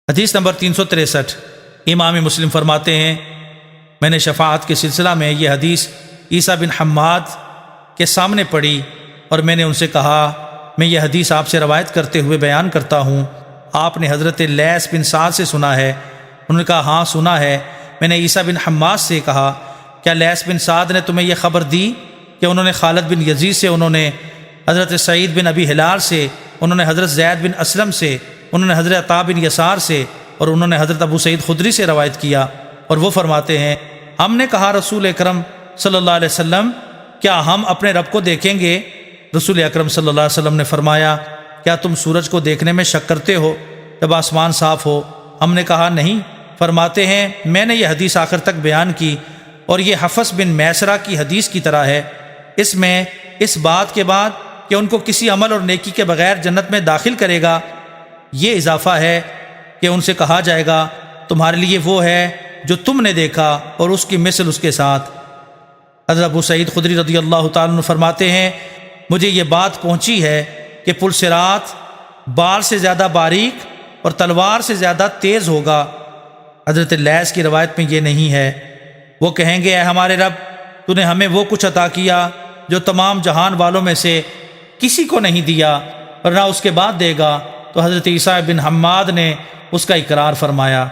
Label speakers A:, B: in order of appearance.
A: حدیث نمبر 363۔ امام مسلم فرماتے ہیں، میں نے شفاعت کے سلسلہ میں یہ حدیث عیسیٰ بن حماد کے سامنے پڑھی اور میں نے ان سے کہا، میں یہ حدیث آپ سے روایت کرتے ہوئے بیان کرتا ہوں، آپ نے حضرت لیث بن سعد سے سنا ہے؟ انہوں نے کہا ہاں سنا ہے۔ میں نے عیسیٰ بن حماد سے کہا، کیا لیث بن سعد نے تمہیں یہ خبر دی کہ انہوں نے خالد بن یزید سے، انہوں نے حضرت سعید بن ابی ہلال سے، انہوں نے حضرت زید بن اسلم سے، انہوں نے حضرت عطا بن یسار سے اور انہوں نے حضرت ابو سعید خدری سے روایت کیا، اور وہ فرماتے ہیں ہم نے کہا رسول اکرم صلی اللہ علیہ وسلم کیا ہم اپنے رب کو دیکھیں گے؟ رسول اکرم صلی اللہ علیہ وسلم نے فرمایا، کیا تم سورج کو دیکھنے میں شک کرتے ہو جب آسمان صاف ہو؟ ہم نے کہا نہیں۔ فرماتے ہیں میں نے یہ حدیث آخر تک بیان کی، اور یہ حفص بن میسرہ کی حدیث کی طرح ہے، اس میں اس بات کے بعد کہ ان کو کسی عمل اور نیکی کے بغیر جنت میں داخل کرے گا یہ اضافہ ہے کہ ان سے کہا جائے گا تمہارے لیے وہ ہے جو تم نے دیکھا اور اس کی مثل اس کے ساتھ۔ حضرت ابو سعید خدری رضی اللہ تعالیٰ عنہ فرماتے ہیں مجھے یہ بات پہنچی ہے کہ پل صراط بال سے زیادہ باریک اور تلوار سے زیادہ تیز ہوگا۔ حضرت لیث کی روایت میں یہ نہیں ہے۔ وہ کہیں گے اے ہمارے رب، تو نے ہمیں وہ کچھ عطا کیا جو تمام جہان والوں میں سے کسی کو نہیں دیا اور نہ اس کے بعد دے گا۔ تو حضرت عیسیٰ بن حماد نے اس کا اقرار فرمایا۔